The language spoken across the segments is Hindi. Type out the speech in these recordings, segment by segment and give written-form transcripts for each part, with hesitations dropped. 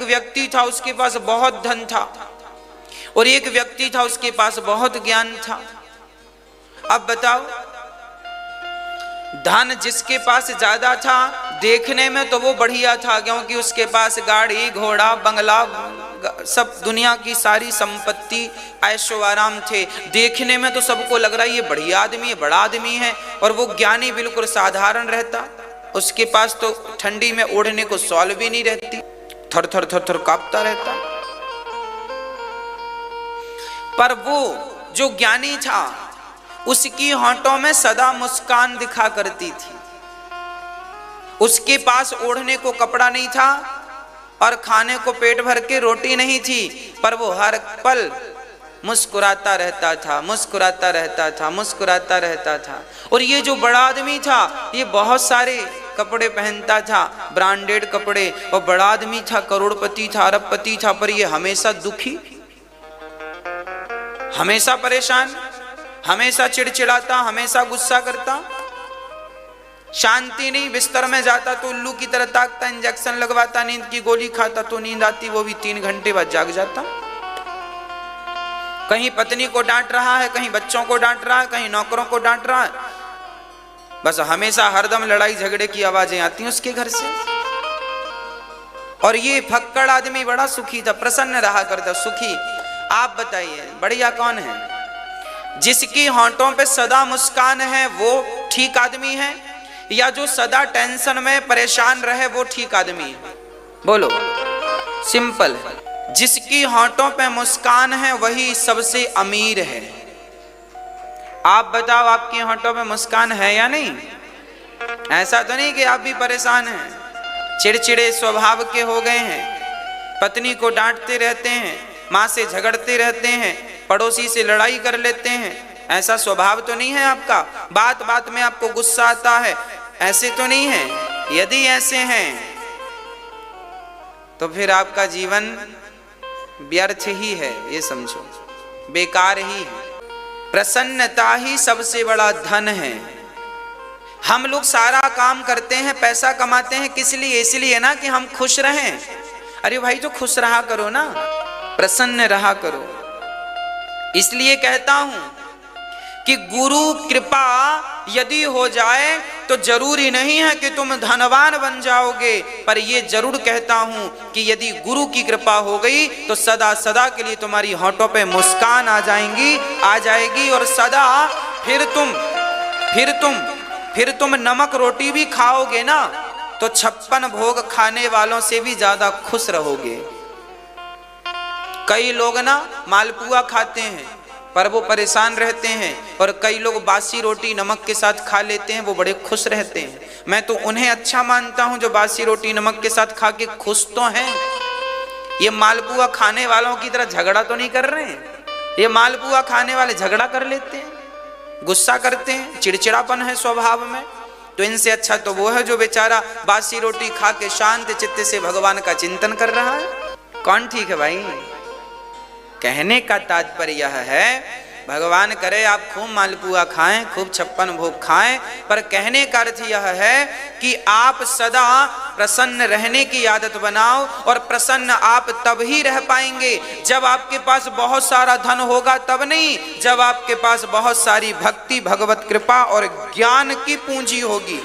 व्यक्ति था, उसके पास बहुत धन था, और एक व्यक्ति था उसके पास बहुत ज्ञान था। अब बताओ, धन जिसके पास ज्यादा था देखने में तो वो बढ़िया था, क्योंकि उसके पास गाड़ी घोड़ा बंगला सब दुनिया की सारी संपत्ति ऐशो आराम थे, देखने में तो सबको लग रहा है ये बढ़िया आदमी है, बड़ा आदमी है। और वो ज्ञानी बिल्कुल साधारण रहता, उसके पास तो ठंडी में ओढ़ने को शॉल भी नहीं रहती, थर थर थर थर कांपता रहता। पर वो जो ज्ञानी था उसकी होंठों में सदा मुस्कान दिखा करती थी। उसके पास ओढ़ने को कपड़ा नहीं था और खाने को पेट भर के रोटी नहीं थी, पर वो हर पल मुस्कुराता रहता था, मुस्कुराता रहता था, मुस्कुराता रहता था। और ये जो बड़ा आदमी था ये बहुत सारे कपड़े पहनता था, ब्रांडेड कपड़े, और बड़ा आदमी था, करोड़पति था, अरबपति था, पर ये हमेशा दुखी, हमेशा परेशान, हमेशा चिड़चिड़ाता, हमेशा गुस्सा करता, शांति नहीं। बिस्तर में जाता तो उल्लू की तरह ताकता, इंजेक्शन लगवाता, नींद की गोली खाता तो नींद आती, वो भी 3 घंटे बाद जाग जाता। कहीं पत्नी को डांट रहा है, कहीं बच्चों को डांट रहा है, कहीं नौकरों को डांट रहा है, बस हमेशा हरदम लड़ाई झगड़े की आवाजें आती हैं उसके घर से। और ये फक्कड़ आदमी बड़ा सुखी था, प्रसन्न रहा करता, सुखी। आप बताइए बढ़िया कौन है? जिसकी होंठों पे सदा मुस्कान है वो ठीक आदमी है, या जो सदा टेंशन में परेशान रहे वो ठीक आदमी है? बोलो, सिंपल है। जिसकी होंठों पे मुस्कान है वही सबसे अमीर है। आप बताओ, आपकी होंठों पे मुस्कान है या नहीं? ऐसा तो नहीं कि आप भी परेशान हैं, चिड़चिड़े स्वभाव के हो गए हैं, पत्नी को डांटते रहते हैं, माँ से झगड़ते रहते हैं, पड़ोसी से लड़ाई कर लेते हैं, ऐसा स्वभाव तो नहीं है आपका? बात बात में आपको गुस्सा आता है, ऐसे तो नहीं है? यदि ऐसे हैं तो फिर आपका जीवन व्यर्थ ही है, ये समझो, बेकार ही है। प्रसन्नता ही सबसे बड़ा धन है। हम लोग सारा काम करते हैं, पैसा कमाते हैं, किस लिए? इसलिए ना कि हम खुश रहें। अरे भाई तो खुश रहा करो ना, प्रसन्न रहा करो। इसलिए कहता हूं कि गुरु कृपा यदि हो जाए तो जरूरी नहीं है कि तुम धनवान बन जाओगे, पर यह जरूर कहता हूं कि यदि गुरु की कृपा हो गई तो सदा सदा के लिए तुम्हारी होंठों पे मुस्कान आ जाएगी, और सदा फिर तुम नमक रोटी भी खाओगे ना तो 56 भोग खाने वालों से भी ज्यादा खुश रहोगे। कई लोग ना मालपुआ खाते हैं पर वो परेशान रहते हैं, और कई लोग बासी रोटी नमक के साथ खा लेते हैं, वो बड़े खुश रहते हैं। मैं तो उन्हें अच्छा मानता हूं जो बासी रोटी नमक के साथ खा के खुश तो हैं। ये मालपुआ खाने वालों की तरह झगड़ा तो नहीं कर रहे हैं। ये मालपुआ खाने वाले झगड़ा कर लेते हैं, गुस्सा करते हैं, चिड़चिड़ापन है स्वभाव में। तो इनसे अच्छा तो वो है जो बेचारा बासी रोटी खा के शांत चित्त से भगवान का चिंतन कर रहा है। कौन ठीक है भाई? कहने का तात्पर्य यह है, भगवान करे आप खूब मालपुआ खाएं, खूब 56 भोग खाएं, पर कहने का अर्थ यह है कि आप सदा प्रसन्न रहने की आदत बनाओ। और प्रसन्न आप तब ही रह पाएंगे जब आपके पास बहुत सारा धन होगा, तब नहीं, जब आपके पास बहुत सारी भक्ति, भगवत कृपा और ज्ञान की पूंजी होगी।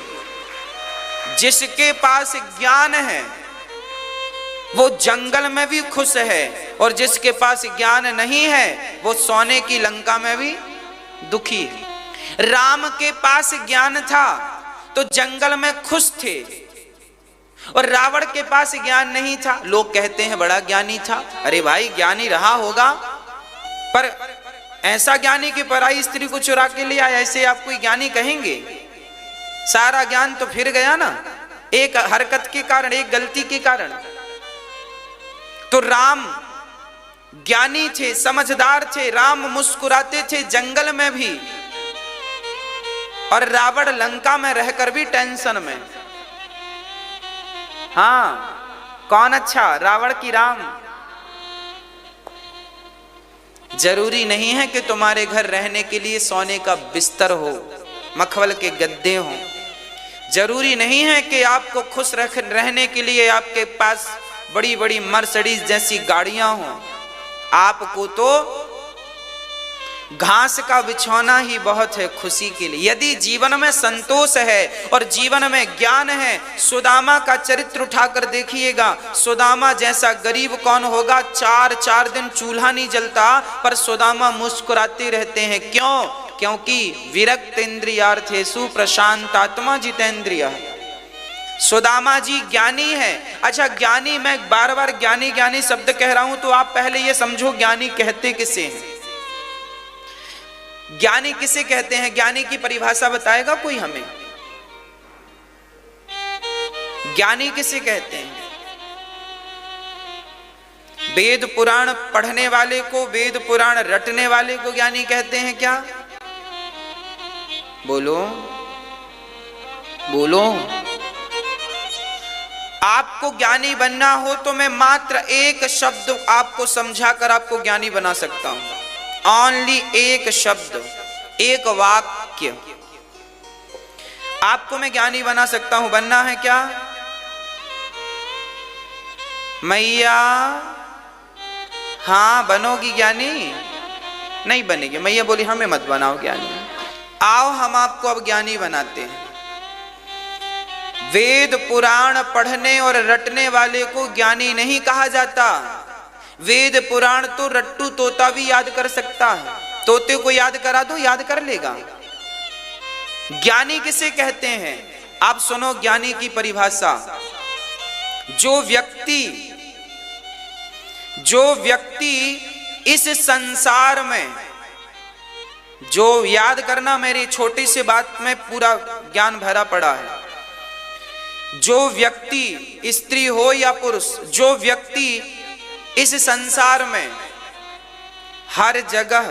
जिसके पास ज्ञान है वो जंगल में भी खुश है, और जिसके पास ज्ञान नहीं है वो सोने की लंका में भी दुखी है। राम के पास ज्ञान था तो जंगल में खुश थे, और रावण के पास ज्ञान नहीं था। लोग कहते हैं बड़ा ज्ञानी था। अरे भाई ज्ञानी रहा होगा, पर ऐसा ज्ञानी कि पराई स्त्री को चुरा के ले आया, ऐसे आप कोई ज्ञानी कहेंगे? सारा ज्ञान तो फिर गया ना, एक हरकत के कारण, एक गलती के कारण। तो राम ज्ञानी थे, समझदार थे, राम मुस्कुराते थे जंगल में भी, और रावण लंका में रहकर भी टेंशन में। हाँ, कौन अच्छा, रावण की राम? जरूरी नहीं है कि तुम्हारे घर रहने के लिए सोने का बिस्तर हो, मखमल के गद्दे हो। जरूरी नहीं है कि आपको खुश रहने के लिए आपके पास बड़ी बड़ी मर्सिडीज जैसी गाड़ियां हों, आपको तो घास का बिछौना ही बहुत है खुशी के लिए। यदि जीवन में संतोष है और जीवन में ज्ञान है, सुदामा का चरित्र उठाकर देखिएगा। सुदामा जैसा गरीब कौन होगा? 4 दिन चूल्हा नहीं जलता, पर सुदामा मुस्कुराते रहते हैं। क्यों? क्योंकि विरक्त इंद्रियार्थेषु प्रशांतात्मा जितेंद्रिय। सुदामा जी ज्ञानी है। अच्छा, ज्ञानी, मैं बार बार ज्ञानी ज्ञानी शब्द कह रहा हूं, तो आप पहले ये समझो ज्ञानी कहते किसे हैं? ज्ञानी किसे कहते हैं? ज्ञानी की परिभाषा बताएगा कोई हमें? ज्ञानी किसे कहते हैं? वेद पुराण पढ़ने वाले को, वेद पुराण रटने वाले को ज्ञानी कहते हैं क्या? बोलो बोलो। आपको ज्ञानी बनना हो तो मैं मात्र एक शब्द आपको समझाकर आपको ज्ञानी बना सकता हूं। ओनली एक शब्द, एक वाक्य आपको मैं ज्ञानी बना सकता हूं। बनना है क्या? मैया, हाँ बनोगी ज्ञानी? नहीं बनेगी। मैया बोली हमें मत बनाओ ज्ञानी। आओ हम आपको अब ज्ञानी बनाते हैं। वेद पुराण पढ़ने और रटने वाले को ज्ञानी नहीं कहा जाता। वेद पुराण तो रट्टू तोता भी याद कर सकता है। तोते को याद करा दो, याद कर लेगा। ज्ञानी किसे कहते हैं? आप सुनो ज्ञानी की परिभाषा। जो व्यक्ति इस संसार में, जो याद करना, मेरी छोटी सी बात में पूरा ज्ञान भरा पड़ा है। जो व्यक्ति, स्त्री हो या पुरुष, जो व्यक्ति इस संसार में हर जगह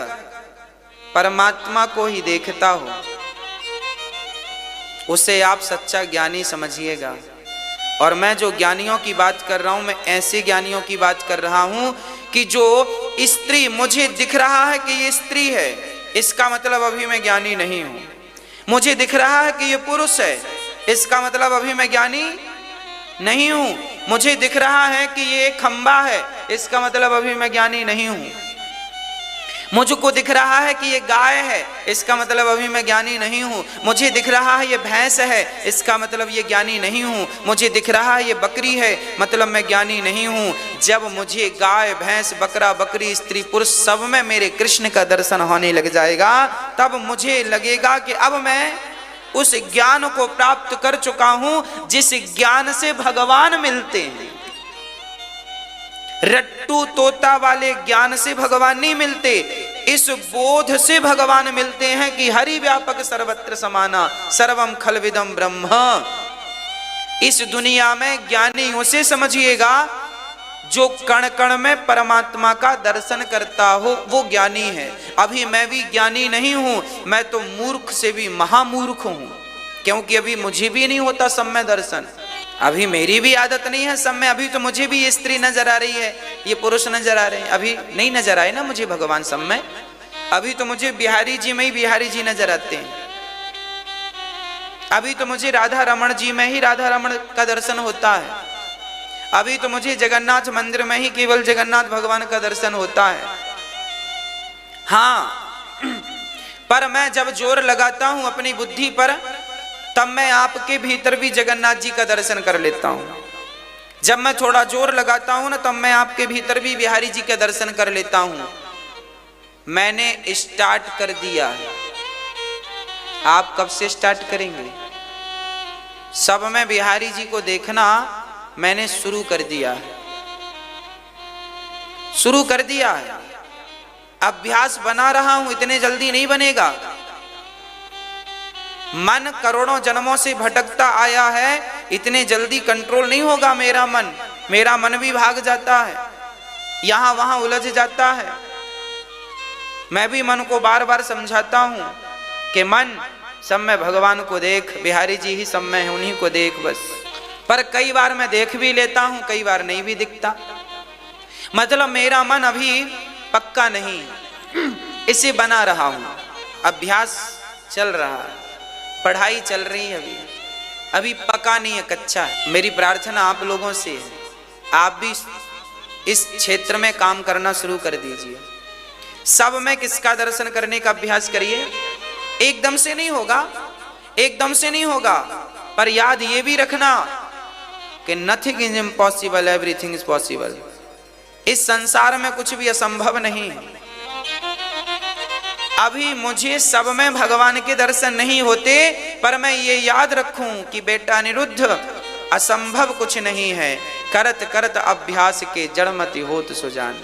परमात्मा को ही देखता हो, उसे आप सच्चा ज्ञानी समझिएगा। और मैं जो ज्ञानियों की बात कर रहा हूं, मैं ऐसे ज्ञानियों की बात कर रहा हूं कि जो स्त्री, मुझे दिख रहा है कि ये स्त्री है, इसका मतलब अभी मैं ज्ञानी नहीं हूं। मुझे दिख रहा है कि ये पुरुष है, इसका मतलब अभी मैं ज्ञानी नहीं हूं। मुझे दिख रहा है कि ये खंबा है, इसका मतलब अभी मैं ज्ञानी नहीं हूं। मुझको दिख रहा है कि ये गाय है, इसका मतलब अभी मैं ज्ञानी नहीं हूं। मुझे दिख रहा है ये भैंस है, इसका मतलब ये ज्ञानी नहीं हूं। मुझे दिख रहा है ये बकरी है, मतलब मैं ज्ञानी नहीं हूं। जब मुझे गाय, भैंस, बकरा, बकरी, स्त्री, पुरुष सब में मेरे कृष्ण का दर्शन होने लग जाएगा, तब मुझे लगेगा कि अब मैं उस ज्ञान को प्राप्त कर चुका हूं जिस ज्ञान से भगवान मिलते हैं। रट्टू तोता वाले ज्ञान से भगवान नहीं मिलते, इस बोध से भगवान मिलते हैं कि हरि व्यापक सर्वत्र समाना सर्वम खलविदम ब्रह्म। इस दुनिया में ज्ञानी उसे समझिएगा जो कण कण में परमात्मा का दर्शन करता हो, वो ज्ञानी है। अभी मैं भी ज्ञानी नहीं हूं, मैं तो मूर्ख से भी महामूर्ख हूं, क्योंकि अभी मुझे भी नहीं होता सब में दर्शन। अभी मेरी भी आदत नहीं है सब में। अभी तो मुझे भी ये स्त्री नजर आ रही है, ये पुरुष नजर आ रहे हैं, अभी नहीं नजर आए ना मुझे भगवान सब में। अभी तो मुझे बिहारी जी में ही बिहारी जी नजर आते हैं। अभी तो मुझे राधा रमण जी में ही राधा रमण का दर्शन होता है। अभी तो मुझे जगन्नाथ मंदिर में ही केवल जगन्नाथ भगवान का दर्शन होता है। हाँ, पर मैं जब जोर लगाता हूं अपनी बुद्धि पर, तब मैं आपके भीतर भी जगन्नाथ जी का दर्शन कर लेता हूं। जब मैं थोड़ा जोर लगाता हूं ना, तब मैं आपके भीतर भी बिहारी जी का दर्शन कर लेता हूं। मैंने स्टार्ट कर दिया है। आप कब से स्टार्ट करेंगे? सब में बिहारी जी को देखना मैंने शुरू कर दिया है, शुरू कर दिया है। अभ्यास बना रहा हूं, इतने जल्दी नहीं बनेगा। मन करोड़ों जन्मों से भटकता आया है, इतने जल्दी कंट्रोल नहीं होगा मेरा मन। मेरा मन भी भाग जाता है, यहां वहां उलझ जाता है। मैं भी मन को बार बार समझाता हूं कि मन, सब में भगवान को देख, बिहारी जी ही सब में है, उन्हीं को देख बस। पर कई बार मैं देख भी लेता हूं, कई बार नहीं भी दिखता। मतलब मेरा मन अभी पक्का नहीं, इसे बना रहा हूं। अभ्यास चल रहा है, पढ़ाई चल रही है, अभी पका नहीं है, कच्चा है। मेरी प्रार्थना आप लोगों से है आप भी इस क्षेत्र में काम करना शुरू कर दीजिए। सब में किसका दर्शन करने का अभ्यास करिए। एकदम से नहीं होगा, एकदम से नहीं होगा, पर याद ये भी रखना कि nothing is impossible, everything is possible. इस संसार में कुछ भी असंभव नहीं है। अभी मुझे सब में भगवान के दर्शन नहीं होते, पर मैं ये याद रखूं कि बेटा अनिरुद्ध, असंभव कुछ नहीं है, करत करत अभ्यास के जड़मति होत सुजान।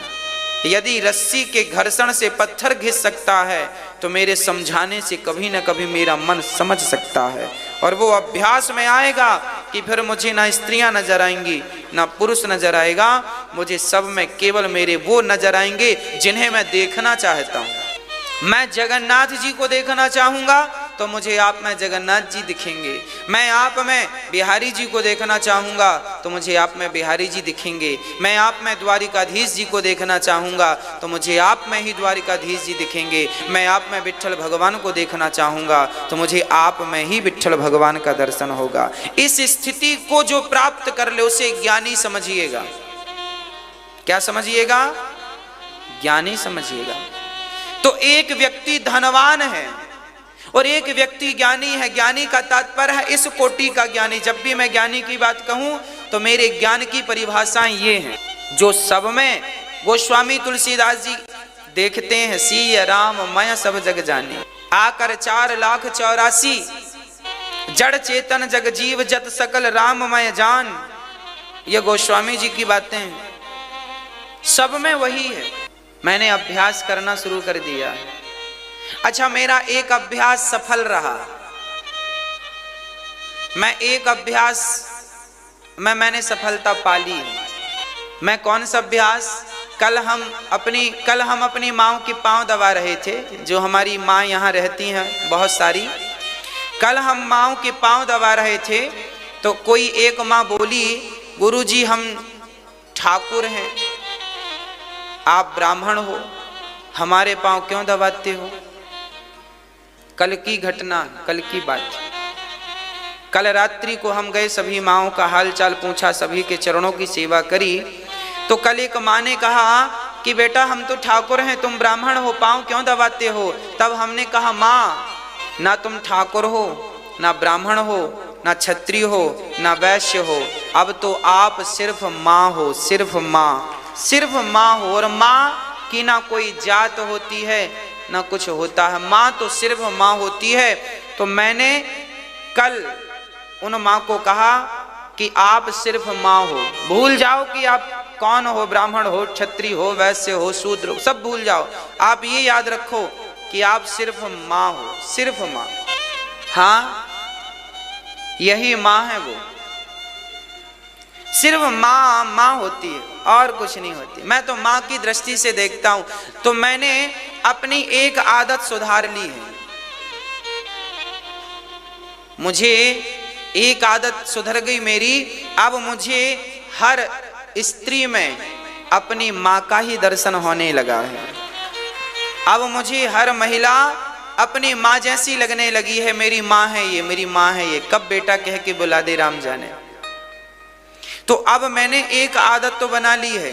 यदि रस्सी के घर्षण से पत्थर घिस सकता है तो मेरे समझाने से कभी न कभी मेरा मन समझ सकता है। और वो अभ्यास में आएगा कि फिर मुझे ना स्त्रियां नजर आएंगी ना पुरुष नजर आएगा, मुझे सब में केवल मेरे वो नजर आएंगे जिन्हें मैं देखना चाहता हूं। मैं जगन्नाथ जी को देखना चाहूंगा तो मुझे आप में जगन्नाथ जी दिखेंगे। मैं आप में बिहारी जी को देखना चाहूंगा तो मुझे आप में बिहारी जी दिखेंगे। मैं आप में द्वारिकाधीश जी को देखना चाहूंगा तो मुझे आप में ही द्वारिकाधीश जी दिखेंगे। मैं आप में विट्ठल भगवान को देखना चाहूंगा तो मुझे आप में ही विट्ठल भगवान का दर्शन होगा। इस स्थिति को जो प्राप्त कर ले उसे ज्ञानी समझिएगा। क्या समझिएगा? ज्ञानी समझिएगा। तो एक व्यक्ति धनवान है और एक व्यक्ति ज्ञानी है। ज्ञानी का तात्पर्य है इस कोटि का ज्ञानी। जब भी मैं ज्ञानी की बात कहूं तो मेरे ज्ञान की परिभाषाएं ये हैं, जो सब में गोस्वामी तुलसीदास जी देखते हैं, सीय राम मय सब जग जाने, आकर 4,84,000 जड़ चेतन जग जीव जत सकल राममय जान। ये गोस्वामी जी की बातें हैं। सब में वही है। मैंने अभ्यास करना शुरू कर दिया। अच्छा, मेरा एक अभ्यास सफल रहा। मैं एक अभ्यास में मैंने सफलता पाली। मैं कौन सा अभ्यास? कल हम अपनी माँ के पांव दबा रहे थे। जो हमारी माँ यहाँ रहती हैं बहुत सारी, कल हम माँ के पांव दबा रहे थे तो कोई एक माँ बोली, गुरुजी हम ठाकुर हैं, आप ब्राह्मण हो, हमारे पांव क्यों दबाते हो? कल की घटना, कल की बात। कल रात्रि को हम गए, सभी माँओं का हाल चाल पूछा, सभी के चरणों की सेवा करी। तो कल एक माँ ने कहा कि बेटा हम तो ठाकुर हैं, तुम ब्राह्मण हो, पांव क्यों दबाते हो? तब हमने कहा माँ, ना तुम ठाकुर हो, ना ब्राह्मण हो, ना क्षत्रिय हो, ना वैश्य हो, अब तो आप सिर्फ माँ हो, सिर्फ माँ, सिर्फ माँ हो। और माँ की ना कोई जात होती है ना कुछ होता है, माँ तो सिर्फ माँ होती है। तो मैंने कल उन माँ को कहा कि आप सिर्फ माँ हो, भूल जाओ कि आप कौन हो, ब्राह्मण हो, क्षत्रिय हो, वैश्य हो, शूद्र हो, सब भूल जाओ। आप ये याद रखो कि आप सिर्फ माँ हो, सिर्फ माँ। हाँ, यही माँ है, वो सिर्फ माँ माँ होती है और कुछ नहीं होती। मैं तो माँ की दृष्टि से देखता हूं। तो मैंने अपनी एक आदत सुधार ली है। मुझे एक आदत सुधर गई मेरी। अब मुझे हर स्त्री में अपनी माँ का ही दर्शन होने लगा है। अब मुझे हर महिला अपनी माँ जैसी लगने लगी है। मेरी माँ है ये, मेरी माँ है ये, कब बेटा कह के बुला दे राम जाने। तो अब मैंने एक आदत तो बना ली है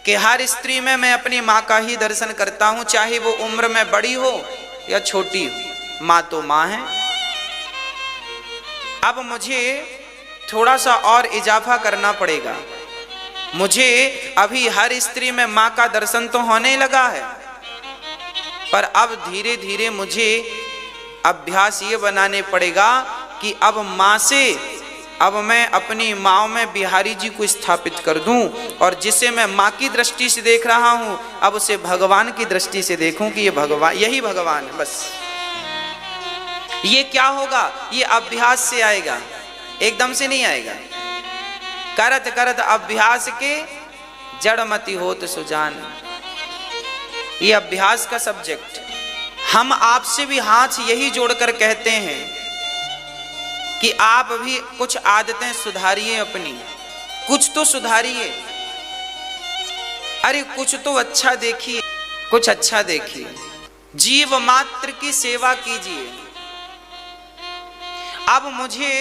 कि हर स्त्री में मैं अपनी माँ का ही दर्शन करता हूं, चाहे वो उम्र में बड़ी हो या छोटी हो, माँ तो माँ है। अब मुझे थोड़ा सा और इजाफा करना पड़ेगा। मुझे अभी हर स्त्री में माँ का दर्शन तो होने लगा है, पर अब धीरे धीरे मुझे अभ्यास ये बनाने पड़ेगा कि अब माँ से अब मैं अपनी माँ में बिहारी जी को स्थापित कर दूं, और जिसे मैं माँ की दृष्टि से देख रहा हूं अब उसे भगवान की दृष्टि से देखूं कि ये भगवान, यही भगवान है। बस ये क्या होगा? ये अभ्यास से आएगा, एकदम से नहीं आएगा। करत करत अभ्यास के जड़मति होत सुजान। ये अभ्यास का सब्जेक्ट। हम आपसे भी हाथ यही जोड़कर कहते हैं कि आप भी कुछ आदतें सुधारिए अपनी, कुछ तो सुधारिए। अरे कुछ तो अच्छा देखिए, कुछ अच्छा देखिए। जीव मात्र की सेवा कीजिए। अब मुझे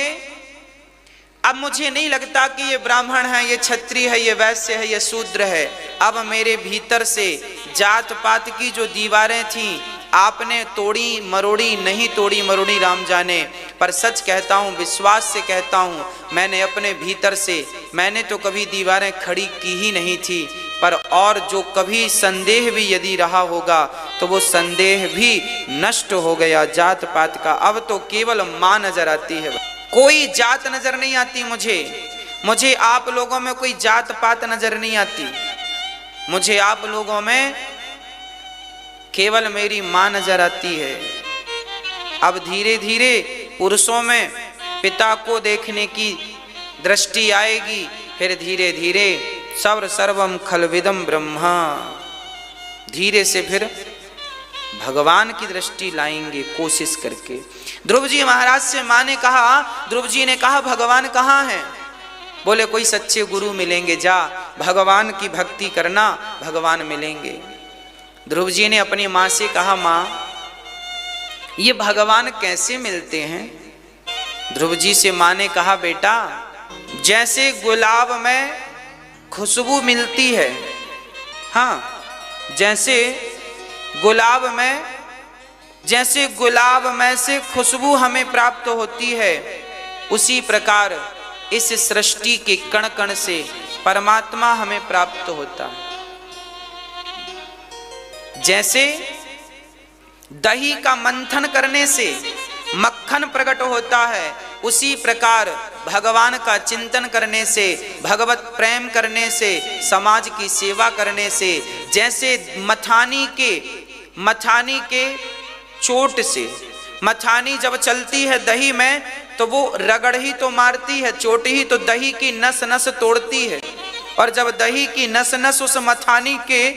अब मुझे नहीं लगता कि ये ब्राह्मण है, ये क्षत्रिय है, ये वैश्य है, ये शूद्र है। अब मेरे भीतर से जात पात की जो दीवारें थीं आपने तोड़ी मरोड़ी, नहीं तोड़ी मरोड़ी राम जाने, पर सच कहता हूँ, विश्वास से कहता हूँ, मैंने अपने भीतर से, मैंने तो कभी दीवारें खड़ी की ही नहीं थी, पर और जो कभी संदेह भी यदि रहा होगा तो वो संदेह भी नष्ट हो गया जात पात का। अब तो केवल माँ नजर आती है, कोई जात नजर नहीं आती मुझे आप लोगों में कोई जात पात नजर नहीं आती, मुझे आप लोगों में केवल मेरी मां नजर आती है। अब धीरे धीरे पुरुषों में पिता को देखने की दृष्टि आएगी, फिर धीरे धीरे सर्वम खलविदम ब्रह्मा, धीरे से फिर भगवान की दृष्टि लाएंगे कोशिश करके। ध्रुव जी महाराज से मां ने कहा, ध्रुव जी ने कहा भगवान कहाँ हैं? बोले कोई सच्चे गुरु मिलेंगे, जा भगवान की भक्ति करना, भगवान मिलेंगे। ध्रुव जी ने अपनी मां से कहा, मां ये भगवान कैसे मिलते हैं? ध्रुव जी से मां ने कहा, बेटा जैसे गुलाब में खुशबू मिलती है, हाँ जैसे गुलाब में से खुशबू हमें प्राप्त होती है, उसी प्रकार इस सृष्टि के कण कण से परमात्मा हमें प्राप्त होता है। जैसे दही का मंथन करने से मक्खन प्रकट होता है, उसी प्रकार भगवान का चिंतन करने से, भगवत प्रेम करने से, समाज की सेवा करने से, जैसे मथानी के चोट से, मथानी जब चलती है दही में तो वो रगड़ ही तो मारती है, चोट ही तो दही की नस नस तोड़ती है, और जब दही की नस नस उस मथानी के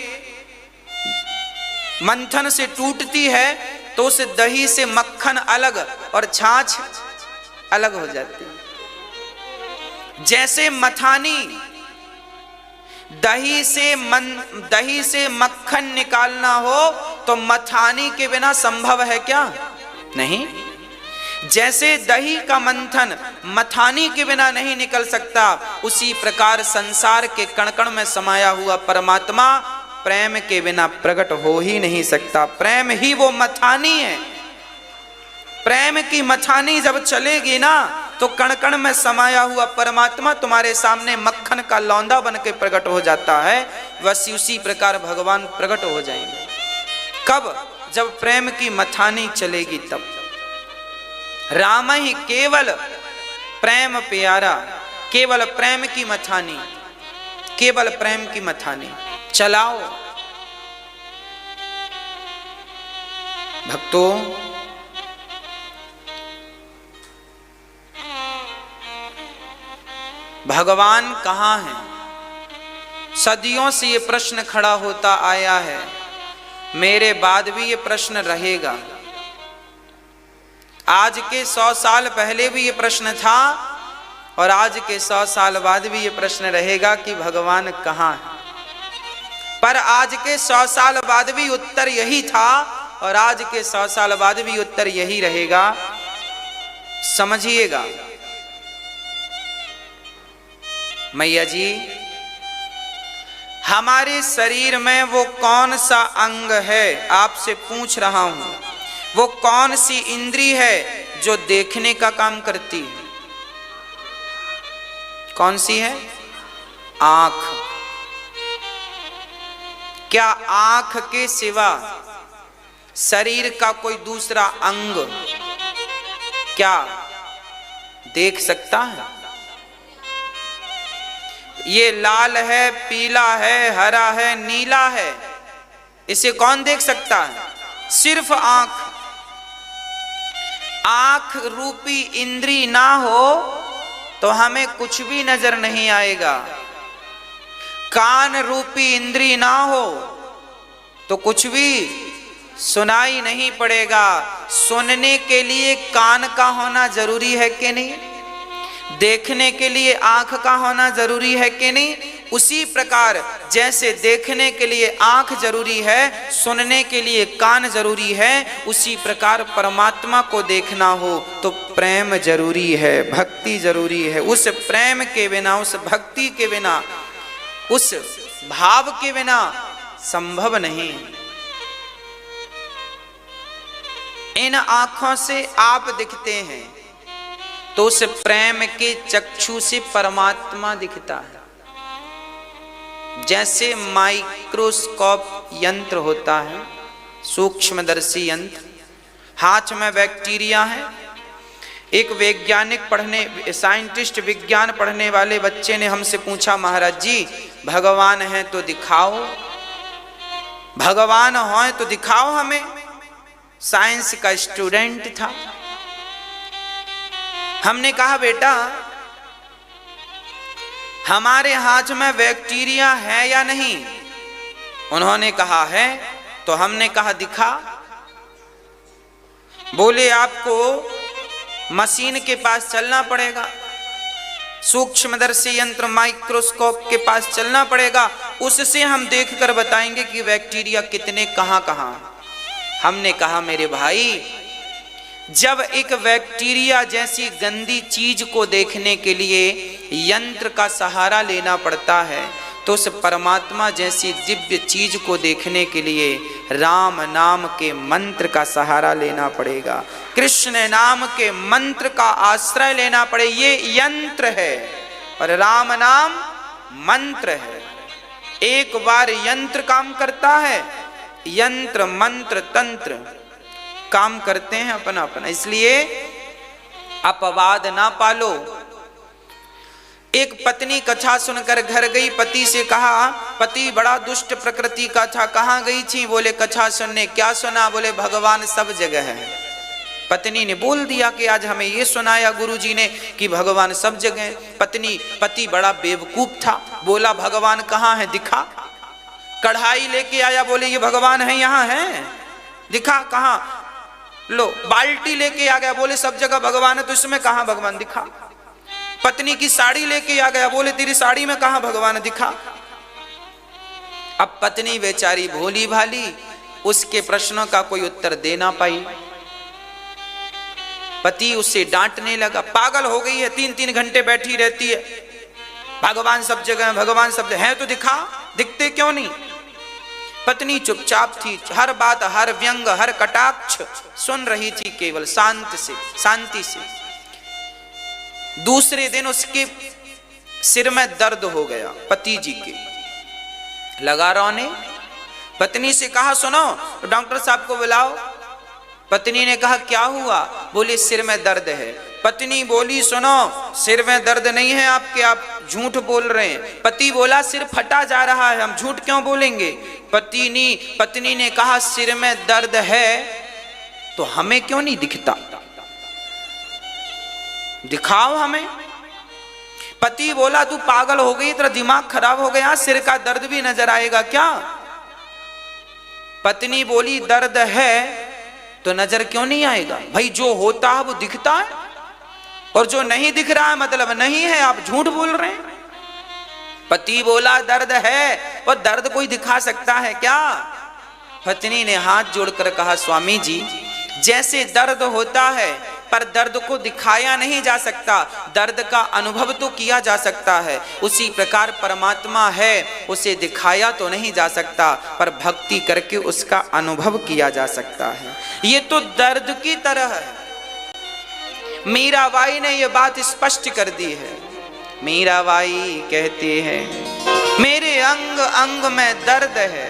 मंथन से टूटती है तो उस दही से मक्खन अलग और छाछ अलग हो जाती है। जैसे मथानी दही से मक्खन निकालना हो तो मथानी के बिना संभव है क्या? नहीं। जैसे दही का मंथन मथानी के बिना नहीं निकल सकता, उसी प्रकार संसार के कण कण में समाया हुआ परमात्मा प्रेम के बिना प्रकट हो ही नहीं सकता। प्रेम ही वो मथानी है। प्रेम की मथानी जब चलेगी ना तो कण कण में समाया हुआ परमात्मा तुम्हारे सामने मक्खन का लौंदा बन के प्रकट हो जाता है। बस उसी प्रकार भगवान प्रकट हो जाएंगे। कब? जब प्रेम की मथानी चलेगी तब। राम ही केवल प्रेम प्यारा, केवल प्रेम की मथानी, केवल प्रेम की मथानी चलाओ। भक्तों, भगवान कहाँ हैं? सदियों से ये प्रश्न खड़ा होता आया है, मेरे बाद भी ये प्रश्न रहेगा। आज के 100 साल पहले भी ये प्रश्न था और आज के 100 साल बाद भी ये प्रश्न रहेगा कि भगवान कहाँ है। पर आज के 100 साल बाद भी उत्तर यही था और आज के 100 साल बाद भी उत्तर यही रहेगा। समझिएगा। मैया जी, हमारे शरीर में वो कौन सा अंग है, आपसे पूछ रहा हूं, वो कौन सी इंद्री है जो देखने का काम करती है? कौन सी है? आंख। क्या आंख के सिवा शरीर का कोई दूसरा अंग क्या देख सकता है? ये लाल है, पीला है, हरा है, नीला है, इसे कौन देख सकता है? सिर्फ आंख। आंख रूपी इंद्री ना हो तो हमें कुछ भी नजर नहीं आएगा। कान रूपी इंद्री ना हो तो कुछ भी सुनाई नहीं पड़ेगा। सुनने के लिए कान का होना जरूरी है कि नहीं? देखने के लिए आंख का होना जरूरी है कि नहीं? उसी प्रकार जैसे देखने के लिए आंख जरूरी है, सुनने के लिए कान जरूरी है, उसी प्रकार परमात्मा को देखना हो तो प्रेम जरूरी है, भक्ति जरूरी है। उस प्रेम के बिना, उस भक्ति के बिना, उस भाव के बिना संभव नहीं। इन आंखों से आप दिखते हैं तो उस प्रेम के चक्षु से परमात्मा दिखता है। जैसे माइक्रोस्कोप यंत्र होता है, सूक्ष्मदर्शी यंत्र, हाथ में बैक्टीरिया है। एक वैज्ञानिक साइंटिस्ट विज्ञान पढ़ने वाले बच्चे ने हमसे पूछा, महाराज जी भगवान है तो दिखाओ, भगवान हो तो दिखाओ हमें। साइंस का स्टूडेंट था। हमने कहा बेटा हमारे हाथ में बैक्टीरिया है या नहीं? उन्होंने कहा है। तो हमने कहा दिखा। बोले आपको मशीन के पास चलना पड़ेगा, सूक्ष्मदर्शी यंत्र माइक्रोस्कोप के पास चलना पड़ेगा, उससे हम देखकर बताएंगे कि बैक्टीरिया कितने कहां कहां। हमने कहा मेरे भाई, जब एक बैक्टीरिया जैसी गंदी चीज को देखने के लिए यंत्र का सहारा लेना पड़ता है, तो उस परमात्मा जैसी दिव्य चीज को देखने के लिए राम नाम के मंत्र का सहारा लेना पड़ेगा, कृष्ण नाम के मंत्र का आश्रय लेना पड़े। ये यंत्र है और राम नाम मंत्र है। एक बार यंत्र काम करता है, यंत्र मंत्र तंत्र काम करते हैं अपना अपना, इसलिए अपवाद ना पालो। एक पत्नी कथा सुनकर घर गई, पति से कहा, पति बड़ा दुष्ट प्रकृति का था, कहाँ गई थी? बोले कथा सुनने। क्या सुना? बोले भगवान सब जगह है। पत्नी ने बोल दिया कि आज हमें ये सुनाया गुरुजी ने कि भगवान सब जगह है। पति बड़ा बेवकूफ था, बोला भगवान कहाँ है दिखा। कढ़ाई लेके आया, बोले ये भगवान है, यहाँ है, दिखा कहाँ। लो बाल्टी लेके आ गया, बोले सब जगह भगवान है, तो इसमें कहाँ भगवान दिखा। पत्नी की साड़ी लेके आ गया, बोले तेरी साड़ी में कहाँ भगवान दिखा। अब पत्नी बेचारी भोली भाली, उसके प्रश्नों का कोई उत्तर दे ना पाई। पति उससे डांटने लगा, पागल हो गई है, 3-3 घंटे बैठी रहती है, भगवान सब जगह है, भगवान सब जगह है तो दिखा, दिखते क्यों नहीं। पत्नी चुपचाप थी, हर बात, हर व्यंग, हर कटाक्ष सुन रही थी, केवल शांति से। दूसरे दिन उसके सिर में दर्द हो गया, पति जी के लगा रोने। पत्नी से कहा सुनो डॉक्टर साहब को बुलाओ। पत्नी ने कहा क्या हुआ? बोले सिर में दर्द है। पत्नी बोली सुनो सिर में दर्द नहीं है आपके, आप झूठ बोल रहे हैं। पति बोला सिर फटा जा रहा है, हम झूठ क्यों बोलेंगे। पत्नी ने कहा सिर में दर्द है तो हमें क्यों नहीं दिखता, दिखाओ हमें। पति बोला तू पागल हो गई, तेरा दिमाग खराब हो गया, सिर का दर्द भी नजर आएगा क्या। पत्नी बोली दर्द है तो नजर क्यों नहीं आएगा भाई, जो होता है वो दिखता है और जो नहीं दिख रहा है मतलब नहीं है, आप झूठ बोल रहे हैं। पति बोला दर्द है और दर्द कोई दिखा सकता है क्या। पत्नी ने हाथ जोड़कर कहा स्वामी जी जैसे दर्द होता है पर दर्द को दिखाया नहीं जा सकता, दर्द का अनुभव तो किया जा सकता है, उसी प्रकार परमात्मा है, उसे दिखाया तो नहीं जा सकता पर भक्ति करके उसका अनुभव किया जा सकता है। ये तो दर्द की तरह है। मीराबाई ने यह बात स्पष्ट कर दी है। मीराबाई कहती है मेरे अंग अंग में दर्द है।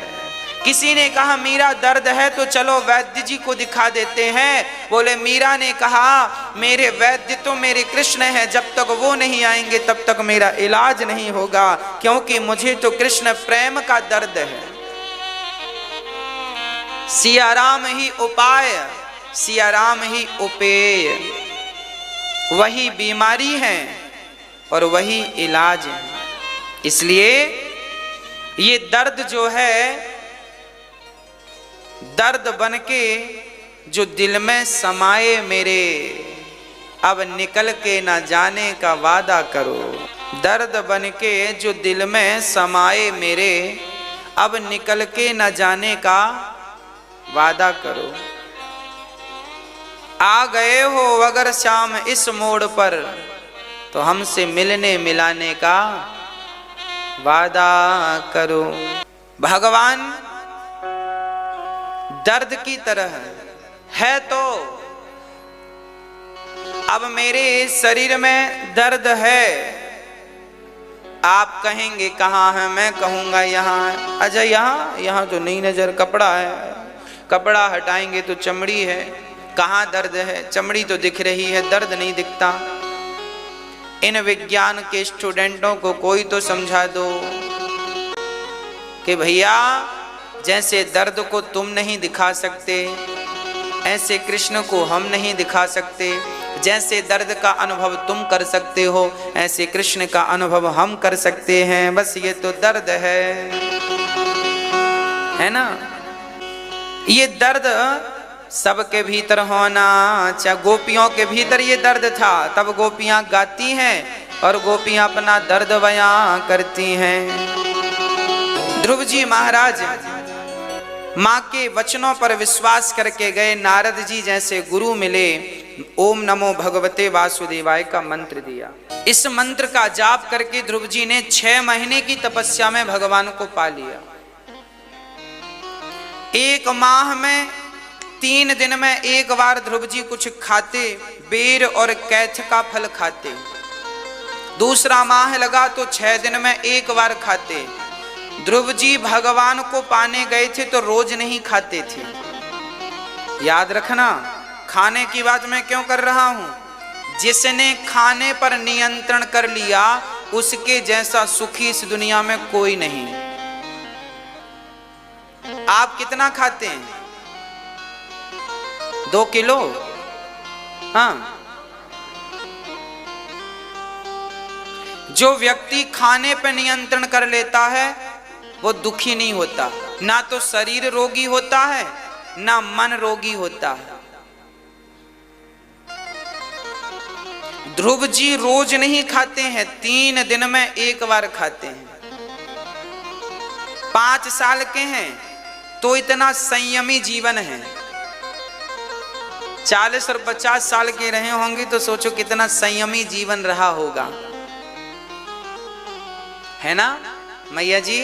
किसी ने कहा मीरा दर्द है तो चलो वैद्य जी को दिखा देते हैं। बोले मीरा ने कहा मेरे वैद्य तो मेरे कृष्ण है, जब तक वो नहीं आएंगे तब तक मेरा इलाज नहीं होगा, क्योंकि मुझे तो कृष्ण प्रेम का दर्द है। सिया राम ही उपाय, सिया राम ही उपेय, वही बीमारी है और वही इलाज है। इसलिए ये दर्द जो है, दर्द बनके जो दिल में समाये मेरे, अब निकल के ना जाने का वादा करो। दर्द बन के जो दिल में समाए मेरे, अब निकल के न जाने का वादा करो। आ गए हो अगर शाम इस मोड़ पर, तो हमसे मिलने मिलाने का वादा करो। भगवान दर्द की तरह है, तो अब मेरे शरीर में दर्द है। आप कहेंगे कहाँ है, मैं कहूँगा यहाँ है। अच्छा यहाँ तो नहीं नजर, कपड़ा है, कपड़ा हटाएंगे तो चमड़ी है। कहाँ दर्द है? चमड़ी तो दिख रही है, दर्द नहीं दिखता। इन विज्ञान के स्टूडेंटों को कोई तो समझा दो कि भैया जैसे दर्द को तुम नहीं दिखा सकते, ऐसे कृष्ण को हम नहीं दिखा सकते। जैसे दर्द का अनुभव तुम कर सकते हो, ऐसे कृष्ण का अनुभव हम कर सकते हैं। बस ये तो दर्द है ना। ये दर्द सबके भीतर होना चाहिए। गोपियों के भीतर ये दर्द था, तब गोपियां गाती हैं और गोपियां अपना दर्द बयां करती हैं। ध्रुव जी महाराज माँ के वचनों पर विश्वास करके गए। नारद जी जैसे गुरु मिले, ओम नमो भगवते वासुदेवाय का मंत्र दिया। इस मंत्र का जाप करके ध्रुव जी ने 6 महीने की तपस्या में भगवान को पा लिया। 1 माह में 3 दिन में एक बार ध्रुव जी कुछ खाते, बेर और कैथ का फल खाते। दूसरा माह लगा तो 6 दिन में एक बार खाते। ध्रुव जी भगवान को पाने गए थे तो रोज नहीं खाते थे। याद रखना, खाने की बात मैं क्यों कर रहा हूं। जिसने खाने पर नियंत्रण कर लिया, उसके जैसा सुखी इस दुनिया में कोई नहीं। आप कितना खाते हैं? 2 किलो? हाँ। जो व्यक्ति खाने पर नियंत्रण कर लेता है वो दुखी नहीं होता। ना तो शरीर रोगी होता है, ना मन रोगी होता है। ध्रुव जी रोज नहीं खाते हैं, 3 दिन में एक बार खाते हैं। 5 साल के हैं तो इतना संयमी जीवन है। 40 और 50 साल के रहे होंगे तो सोचो कितना संयमी जीवन रहा होगा, है ना मैया जी।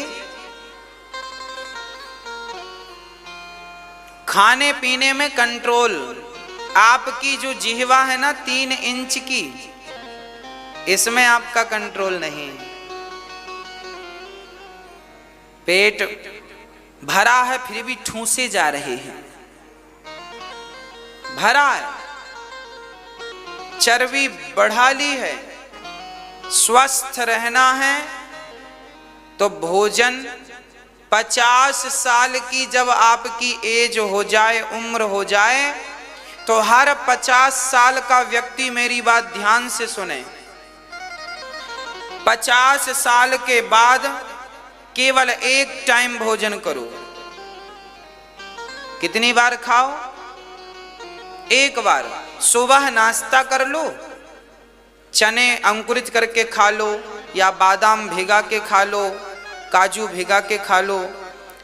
खाने पीने में कंट्रोल। आपकी जो जिह्वा है ना 3 इंच की, इसमें आपका कंट्रोल नहीं। पेट भरा है फिर भी ठूंसे जा रहे हैं। भरा है, चर्बी बढ़ा ली है। स्वस्थ रहना है तो भोजन 50 साल की जब आपकी एज हो जाए, उम्र हो जाए, तो हर 50 साल का व्यक्ति मेरी बात ध्यान से सुने। 50 साल के बाद केवल 1 टाइम भोजन करो। कितनी बार खाओ? 1 बार। सुबह नाश्ता कर लो, चने अंकुरित करके खा लो, या बादाम भिगा के खा लो, काजू भिगा के खा लो,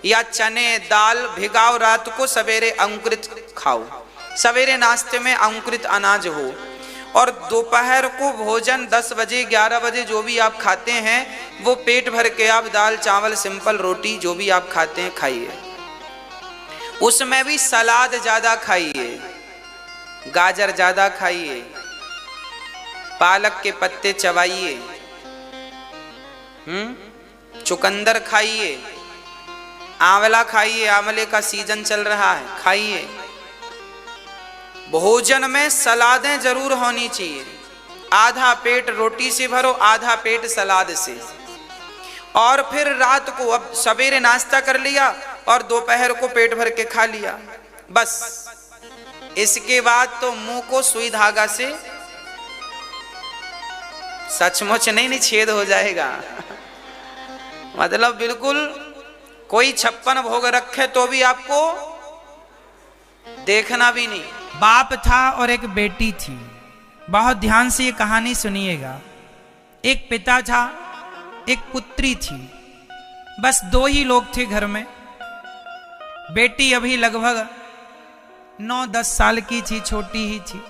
या चने दाल भिगाओ रात को, सवेरे अंकुरित खाओ। सवेरे नाश्ते में अंकुरित अनाज हो। और दोपहर को भोजन 10 बजे 11 बजे जो भी आप खाते हैं वो पेट भर के आप दाल चावल सिंपल रोटी जो भी आप खाते हैं खाइए। उसमें भी सलाद ज्यादा खाइए, गाजर ज्यादा खाइए, पालक के पत्ते चबाइए, चुकंदर खाइए, आंवला खाइए, आंवले का सीजन चल रहा है, खाइए। भोजन में सलादें जरूर होनी चाहिए। आधा पेट रोटी से भरो, आधा पेट सलाद से। और फिर रात को, अब सवेरे नाश्ता कर लिया और दोपहर को पेट भर के खा लिया, बस। इसके बाद तो मुंह को सुई धागा से सचमुच नहीं छेद हो जाएगा। मतलब बिल्कुल कोई 56 भोग रखे तो भी आपको देखना भी नहीं। बाप था और एक बेटी थी। बहुत ध्यान से ये कहानी सुनिएगा। एक पिता था, एक पुत्री थी, बस 2 ही लोग थे घर में। बेटी अभी लगभग 9-10 साल की थी, छोटी ही थी।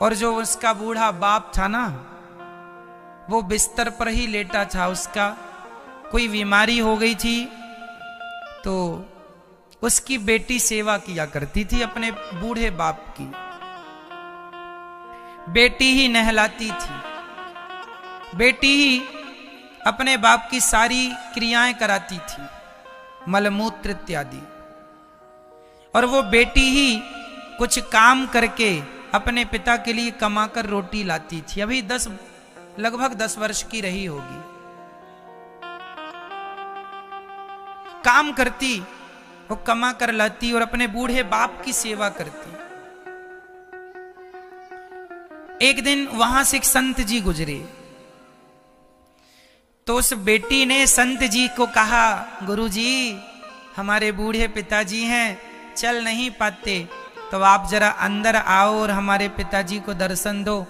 और जो उसका बूढ़ा बाप था ना, वो बिस्तर पर ही लेटा था। उसका कोई बीमारी हो गई थी, तो उसकी बेटी सेवा किया करती थी अपने बूढ़े बाप की। बेटी ही नहलाती थी, बेटी ही अपने बाप की सारी क्रियाएं कराती थी, मलमूत्र इत्यादि। और वो बेटी ही कुछ काम करके अपने पिता के लिए कमाकर रोटी लाती थी। अभी लगभग 10 वर्ष की रही होगी। काम करती, वो कमा कर लाती और अपने बूढ़े बाप की सेवा करती। एक दिन वहां से एक संत जी गुजरे, तो उस बेटी ने संत जी को कहा, गुरुजी हमारे बूढ़े पिताजी हैं, चल नहीं पाते, तो आप जरा अंदर आओ और हमारे पिताजी को दर्शन दो,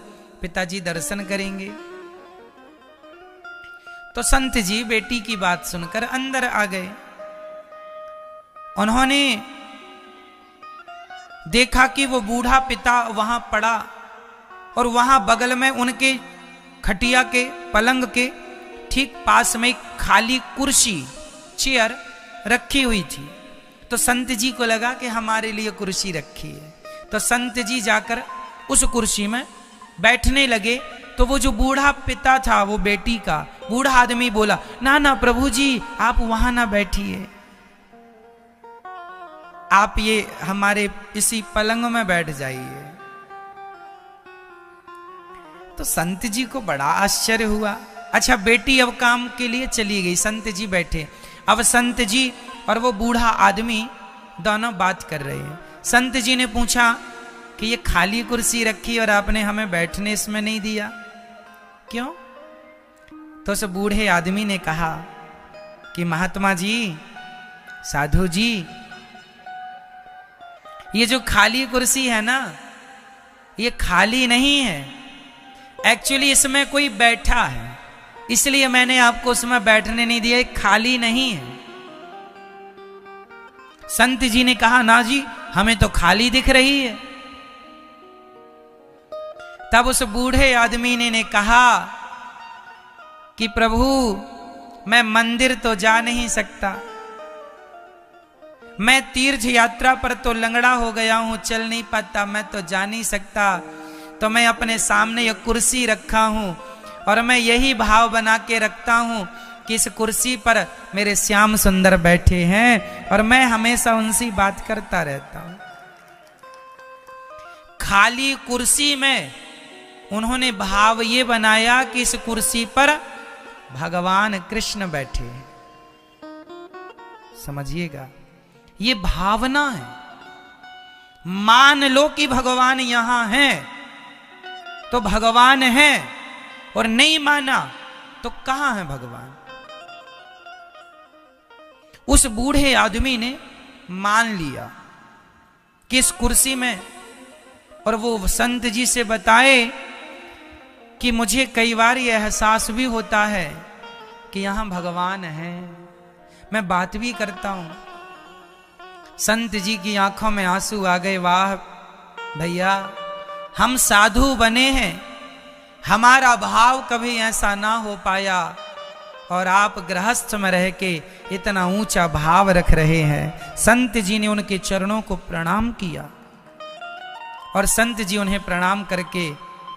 पिताजी दर्शन करेंगे। तो संत जी बेटी की बात सुनकर अंदर आ गए। उन्होंने देखा कि वो बूढ़ा पिता वहां पड़ा और वहां बगल में उनके खटिया के पलंग के ठीक पास में एक खाली कुर्सी, चेयर रखी हुई थी। तो संत जी को लगा कि हमारे लिए कुर्सी रखी है, तो संत जी जाकर उस कुर्सी में बैठने लगे। तो वो जो बूढ़ा पिता था, वो बेटी का बूढ़ा आदमी बोला, ना ना प्रभु जी आप वहां ना बैठिए, आप ये हमारे इसी पलंग में बैठ जाइए। तो संत जी को बड़ा आश्चर्य हुआ। अच्छा, बेटी अब काम के लिए चली गई, संत जी बैठे। अब संत जी और वो बूढ़ा आदमी दोनों बात कर रहे हैं। संत जी ने पूछा कि ये खाली कुर्सी रखी और आपने हमें बैठने इसमें नहीं दिया, क्यों? तो उस बूढ़े आदमी ने कहा कि महात्मा जी, साधु जी, ये जो खाली कुर्सी है ना, ये खाली नहीं है, एक्चुअली इसमें कोई बैठा है, इसलिए मैंने आपको उसमें बैठने नहीं दिया, खाली नहीं है। संत जी ने कहा, ना जी हमें तो खाली दिख रही है। तब उस बूढ़े आदमी ने कहा कि प्रभु मैं मंदिर तो जा नहीं सकता, मैं तीर्थ यात्रा पर तो लंगड़ा हो गया हूं, चल नहीं पाता, मैं तो जा नहीं सकता, तो मैं अपने सामने यह कुर्सी रखा हूं और मैं यही भाव बना के रखता हूं कि इस कुर्सी पर मेरे श्याम सुंदर बैठे हैं और मैं हमेशा उनसे बात करता रहता हूं। खाली कुर्सी में उन्होंने भाव ये बनाया कि इस कुर्सी पर भगवान कृष्ण बैठे हैं। समझिएगा, ये भावना है। मान लो कि भगवान यहां हैं तो भगवान हैं, और नहीं माना तो कहां है भगवान? उस बूढ़े आदमी ने मान लिया कि इस कुर्सी में, और वो संत जी से बताए कि मुझे कई बार यह एहसास भी होता है कि यहां भगवान है, मैं बात भी करता हूं। संत जी की आंखों में आंसू आ गए। वाह भैया, हम साधु बने हैं, हमारा भाव कभी ऐसा ना हो पाया, और आप गृहस्थ में रह के इतना ऊंचा भाव रख रहे हैं। संत जी ने उनके चरणों को प्रणाम किया और संत जी उन्हें प्रणाम करके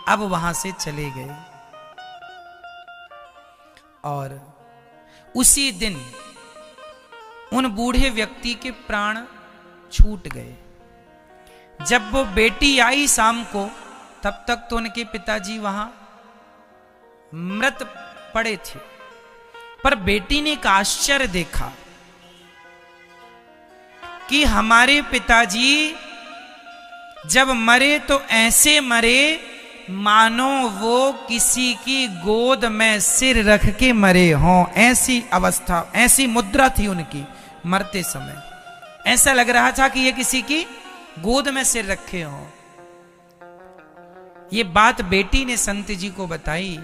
अब वहां से चले गए। और उसी दिन उन बूढ़े व्यक्ति के प्राण छूट गए। जब वो बेटी आई शाम को, तब तक तो उनके पिताजी वहां मृत पड़े थे, पर बेटी ने एक आश्चर्य देखा कि हमारे पिताजी जब मरे तो ऐसे मरे मानो वो किसी की गोद में सिर रख के मरे हों। ऐसी अवस्था, ऐसी मुद्रा थी उनकी मरते समय। ऐसा लग रहा था कि ये किसी की गोद में सिर रखे हों। ये बात बेटी ने संत जी को बताई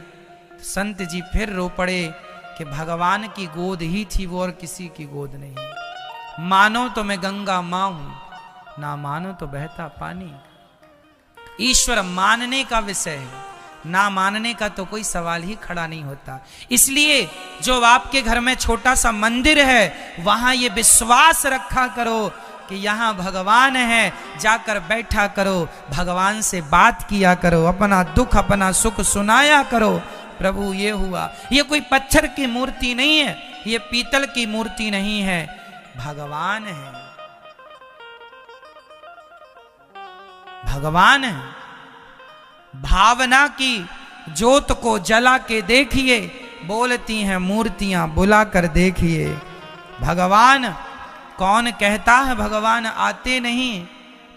संत जी फिर रो पड़े कि भगवान की गोद ही थी वो और किसी की गोद नहीं। मानो तो मैं गंगा मां हूं, ना मानो तो बहता पानी। ईश्वर मानने का विषय है, ना मानने का तो कोई सवाल ही खड़ा नहीं होता। इसलिए जो आपके घर में छोटा सा मंदिर है वहां ये विश्वास रखा करो कि यहाँ भगवान है, जाकर बैठा करो, भगवान से बात किया करो, अपना दुख अपना सुख सुनाया करो। प्रभु ये हुआ, ये कोई पत्थर की मूर्ति नहीं है, ये पीतल की मूर्ति नहीं है, भगवान है, भगवान है। भावना की ज्योत को जला के देखिए, बोलती हैं मूर्तियां बुला कर देखिए। भगवान कौन कहता है भगवान आते नहीं,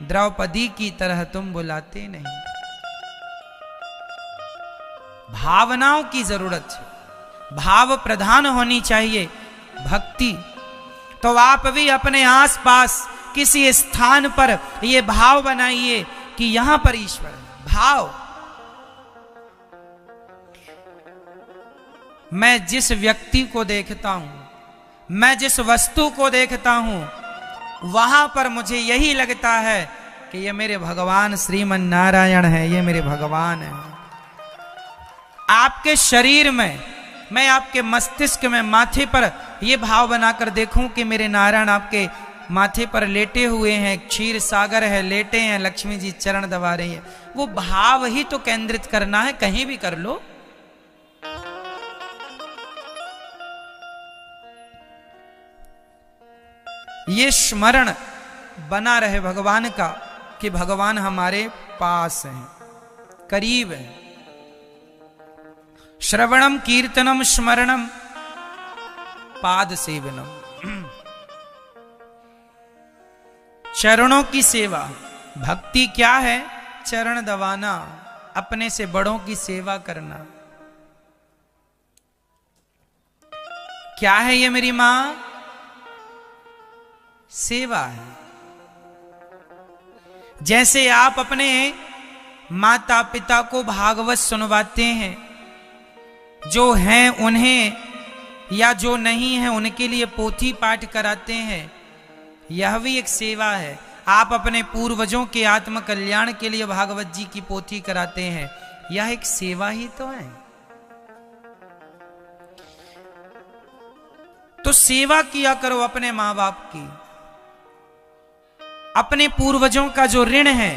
द्रौपदी की तरह तुम बुलाते नहीं। भावनाओं की जरूरत है, भाव प्रधान होनी चाहिए भक्ति। तो आप भी अपने आसपास किसी स्थान पर ये भाव बनाइए कि यहां पर ईश्वर है। भाव, मैं जिस व्यक्ति को देखता हूं, मैं जिस वस्तु को देखता हूं, वहां पर मुझे यही लगता है कि ये मेरे भगवान श्रीमन नारायण है, ये मेरे भगवान है। आपके शरीर में, मैं आपके मस्तिष्क में, माथे पर ये भाव बनाकर देखूं कि मेरे नारायण आपके माथे पर लेटे हुए हैं, क्षीर सागर है, लेटे हैं, लक्ष्मी जी चरण दबा रही है। वो भाव ही तो केंद्रित करना है, कहीं भी कर लो। ये स्मरण बना रहे भगवान का कि भगवान हमारे पास हैं, करीब है। श्रवणम कीर्तनम स्मरणम पाद सेवनम, चरणों की सेवा। भक्ति क्या है? चरण दबाना, अपने से बड़ों की सेवा करना। क्या है ये मेरी मां? सेवा है। जैसे आप अपने माता पिता को भागवत सुनवाते हैं, जो हैं उन्हें या जो नहीं है उनके लिए पोथी पाठ कराते हैं, यह भी एक सेवा है। आप अपने पूर्वजों के आत्म कल्याण के लिए भागवत जी की पोथी कराते हैं, यह एक सेवा ही तो है। तो सेवा किया करो अपने मां बाप की। अपने पूर्वजों का जो ऋण है,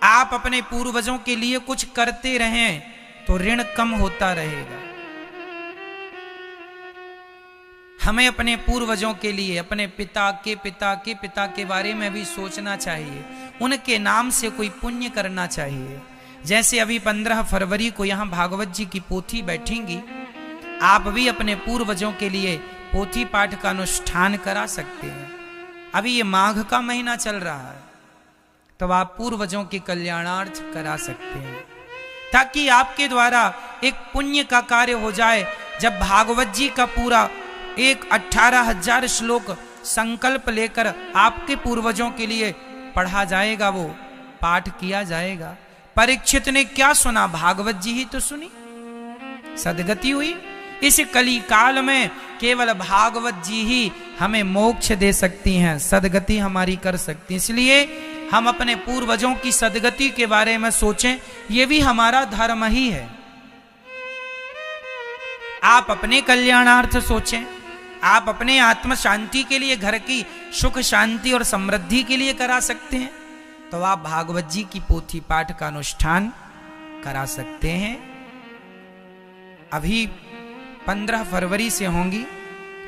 आप अपने पूर्वजों के लिए कुछ करते रहें तो ऋण कम होता रहेगा। हमें अपने पूर्वजों के लिए, अपने पिता के पिता के पिता के बारे में भी सोचना चाहिए, उनके नाम से कोई पुण्य करना चाहिए। जैसे अभी 15 फरवरी को यहाँ भागवत जी की पोथी बैठेंगी, आप भी अपने पूर्वजों के लिए पोथी पाठ का अनुष्ठान करा सकते हैं। अभी ये माघ का महीना चल रहा है, तो आप पूर्वजों के कल्याणार्थ करा सकते हैं, ताकि आपके द्वारा एक पुण्य का कार्य हो जाए। जब भागवत जी का पूरा 18,000 श्लोक संकल्प लेकर आपके पूर्वजों के लिए पढ़ा जाएगा, वो पाठ किया जाएगा। परीक्षित ने क्या सुना? भागवत जी ही तो सुनी, सदगति हुई। इस कली काल में केवल भागवत जी ही हमें मोक्ष दे सकती हैं, सदगति हमारी कर सकती हैं। इसलिए हम अपने पूर्वजों की सदगति के बारे में सोचें, ये भी हमारा धर्म ही है। आप अपने कल्याणार्थ सोचें, आप अपने आत्म शांति के लिए, घर की सुख शांति और समृद्धि के लिए करा सकते हैं, तो आप भागवत जी की पोथी पाठ का अनुष्ठान करा सकते हैं। अभी 15 फरवरी से होंगी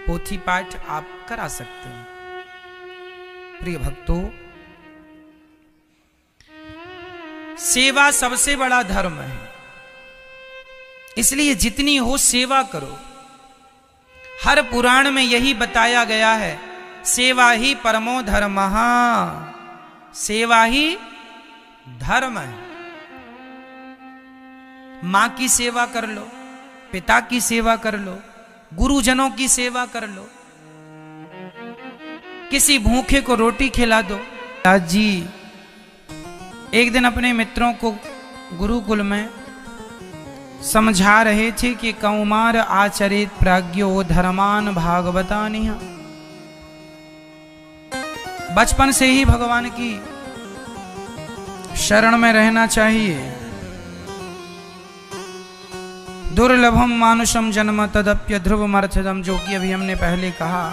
पोथी पाठ, आप करा सकते हैं। प्रिय भक्तों, सेवा सबसे बड़ा धर्म है, इसलिए जितनी हो सेवा करो। हर पुराण में यही बताया गया है, सेवा ही परमो धर्मः, सेवा ही धर्म है। मां की सेवा कर लो, पिता की सेवा कर लो, गुरुजनों की सेवा कर लो, किसी भूखे को रोटी खिला दो। आज जी एक दिन अपने मित्रों को गुरुकुल में समझा रहे थे कि कौमार आचरित प्राज्ञो धर्मान भागवतानिह। बचपन से ही भगवान की शरण में रहना चाहिए। दुर्लभम मानुषम जन्म तदप्य ध्रुवमर्थदम, जो कि अभी हमने पहले कहा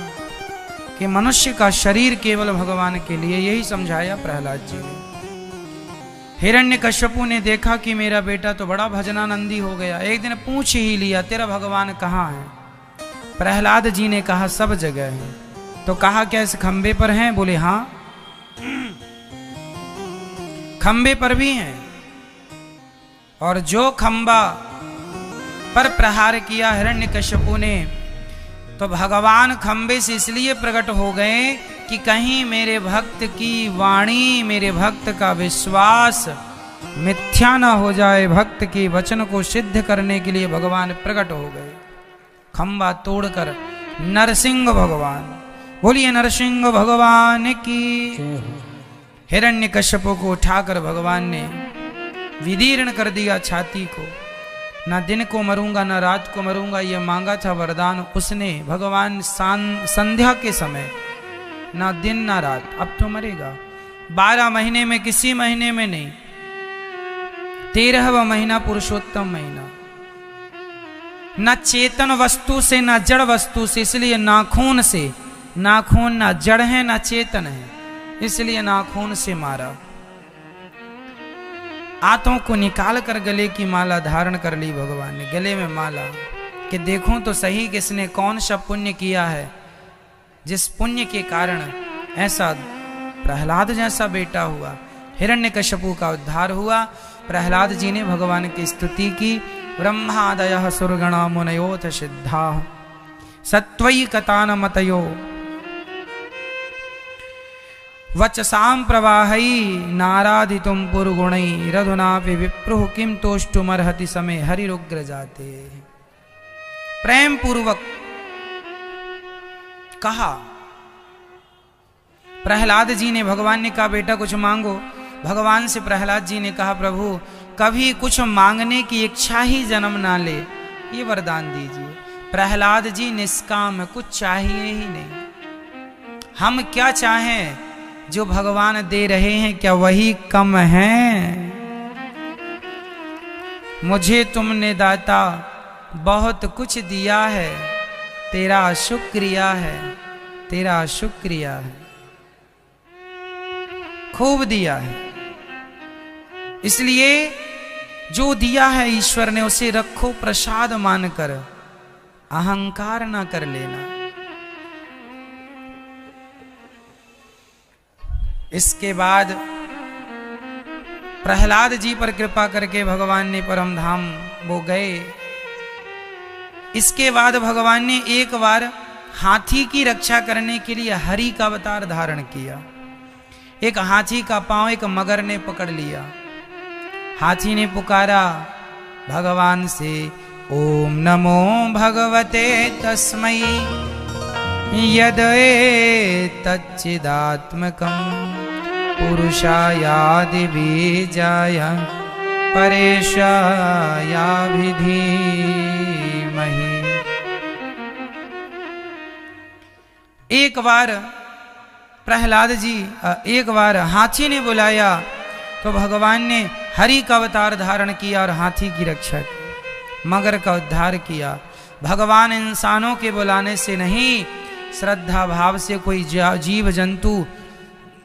कि मनुष्य का शरीर केवल भगवान के लिए, यही समझाया प्रहलाद जी ने। हिरण्यकश्यपु ने देखा कि मेरा बेटा तो बड़ा भजनानंदी हो गया, एक दिन पूछ ही लिया तेरा भगवान कहाँ है। प्रहलाद जी ने कहा सब जगह है। तो कहा क्या इस खंबे पर हैं? बोले हाँ खंबे पर भी हैं। और जो खंबा पर प्रहार किया हिरण्यकश्यपु ने, तो भगवान खंबे से इसलिए प्रकट हो गए कि कहीं मेरे भक्त की वाणी, मेरे भक्त का विश्वास मिथ्या न हो जाए। भक्त के वचन को सिद्ध करने के लिए भगवान प्रकट हो गए। खंबा तोड़कर नरसिंह भगवान, बोलिए नरसिंह भगवान की। हिरण्यकश्यप को उठाकर भगवान ने विदीर्ण कर दिया छाती को। ना दिन को मरूंगा ना रात को मरूंगा, ये मांगा था वरदान उसने भगवान संध्या के समय। ना दिन ना रात, अब तो मरेगा। 12 महीने में किसी महीने में नहीं, 13वां महीना पुरुषोत्तम महीना। न चेतन वस्तु से न जड़ वस्तु से, इसलिए नाखून से, नाखून ना जड़ है ना चेतन है, इसलिए नाखून से मारा। आंतों को निकाल कर गले की माला धारण कर ली भगवान ने, गले में माला, कि देखूं तो सही किसने कौन सा पुण्य किया है, जिस पुण्य के कारण ऐसा प्रहलाद जैसा बेटा हुआ, हिरण्यकश्यपु का उद्धार हुआ। प्रहलाद जी ने भगवान की स्तुति की। ब्रह्मादयः सुरगणा मुनयोथ सिद्धाः सत्वैकतानमतयो वचसां प्रवाहै नाराधितुं पुरगुणै रघुनापि विप्रुः किं तोष्टुमर्हति समय हरिरुग्र जाते। प्रेम पूर्वक कहा। प्रहलाद जी ने, भगवान ने कहा बेटा कुछ मांगो। भगवान से प्रहलाद जी ने कहा प्रभु कभी कुछ मांगने की इच्छा ही जन्म ना ले, ये वरदान दीजिए। प्रहलाद जी निष्काम, कुछ चाहिए ही नहीं। हम क्या चाहें, जो भगवान दे रहे हैं क्या वही कम है? मुझे तुमने दाता बहुत कुछ दिया है, तेरा शुक्रिया है, तेरा शुक्रिया है, खूब दिया है। इसलिए जो दिया है ईश्वर ने उसे रखो प्रसाद मानकर, अहंकार ना कर लेना। इसके बाद प्रहलाद जी पर कृपा करके भगवान ने परम धाम वो गए। इसके बाद भगवान ने एक बार हाथी की रक्षा करने के लिए हरि का अवतार धारण किया। एक हाथी का पांव एक मगर ने पकड़ लिया। हाथी ने पुकारा भगवान से, ओम नमो भगवते तस्मै यदेतच्चिदात्मकं पुरुषायादि बीजाय परेशायाभिधीमहि। एक बार प्रहलाद जी, एक बार हाथी ने बुलाया तो भगवान ने हरि का अवतार धारण किया और हाथी की रक्षा की, मगर का उद्धार किया। भगवान इंसानों के बुलाने से नहीं, श्रद्धा भाव से कोई जीव जंतु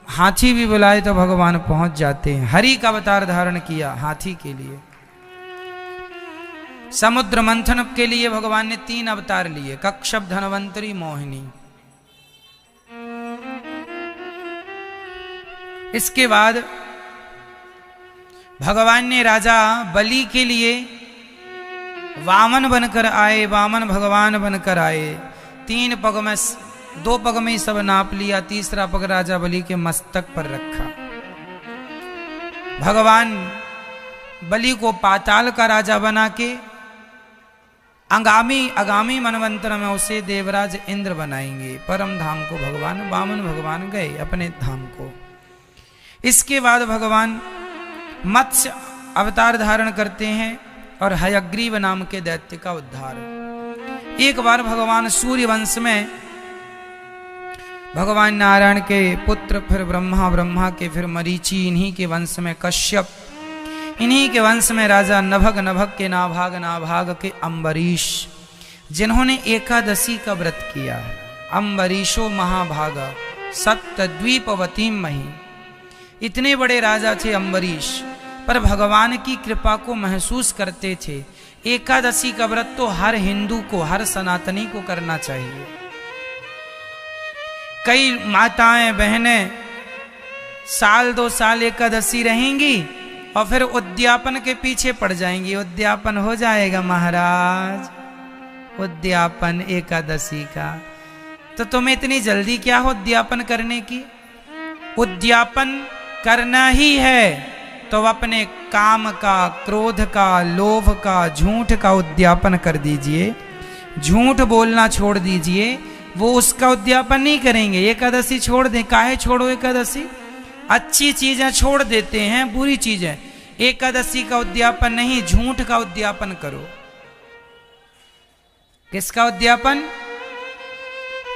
हाथी भी बुलाए तो भगवान पहुंच जाते हैं। हरि का अवतार धारण किया हाथी के लिए। समुद्र मंथन के लिए भगवान ने 3 अवतार लिए, कच्छप, धनवंतरी, मोहिनी। इसके बाद भगवान ने राजा बलि के लिए वामन बनकर आए, वामन भगवान बनकर आए। 3 पग में, 2 पग में सब नाप लिया, तीसरा पग राजा बलि के मस्तक पर रखा। भगवान बलि को पाताल का राजा बना के आगामी मनवंतर में उसे देवराज इंद्र बनाएंगे। परम धाम को भगवान वामन भगवान गए अपने धाम को। इसके बाद भगवान मत्स्य अवतार धारण करते हैं और हयग्रीव नाम के दैत्य का उद्धार। एक बार भगवान सूर्य वंश में भगवान नारायण के पुत्र, फिर ब्रह्मा, ब्रह्मा के फिर मरीचि, इन्हीं के वंश में कश्यप, इन्हीं के वंश में राजा नभग, नभग के नाभाग, नाभाग के अम्बरीश, जिन्होंने एकादशी का व्रत किया है। अम्बरीशो महाभागा सप्तद्वीपवती मही, इतने बड़े राजा थे अम्बरीश, पर भगवान की कृपा को महसूस करते थे। एकादशी का व्रत तो हर हिंदू को, हर सनातनी को करना चाहिए। कई माताएं बहनें साल 2 साल एकादशी रहेंगी और फिर उद्यापन के पीछे पड़ जाएंगी। उद्यापन हो जाएगा महाराज, उद्यापन एकादशी का, तो तुम्हें इतनी जल्दी क्या हो उद्यापन करने की? उद्यापन करना ही है तो अपने काम का, क्रोध का, लोभ का, झूठ का उद्यापन कर दीजिए। झूठ बोलना छोड़ दीजिए, वो उसका उद्यापन नहीं करेंगे। एकादशी छोड़ दें, काहे छोड़ो एकादशी? अच्छी चीजें छोड़ देते हैं, बुरी चीजें। एकादशी का उद्यापन नहीं, झूठ का उद्यापन करो। किसका उद्यापन?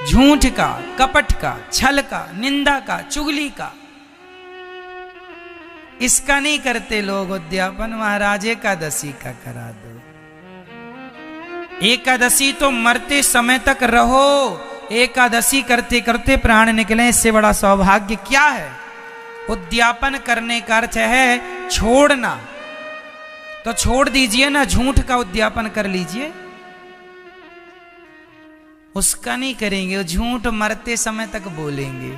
झूठ का, कपट का, छल का, निंदा का, चुगली का। इसका नहीं करते लोग उद्यापन। महाराज एकादशी का करा दो। एकादशी तो मरते समय तक रहो। एकादशी करते करते प्राण निकले, इससे बड़ा सौभाग्य क्या है? उद्यापन करने का अर्थ है छोड़ना। तो छोड़ दीजिए ना, झूठ का उद्यापन कर लीजिए। उसका नहीं करेंगे, वो झूठ मरते समय तक बोलेंगे।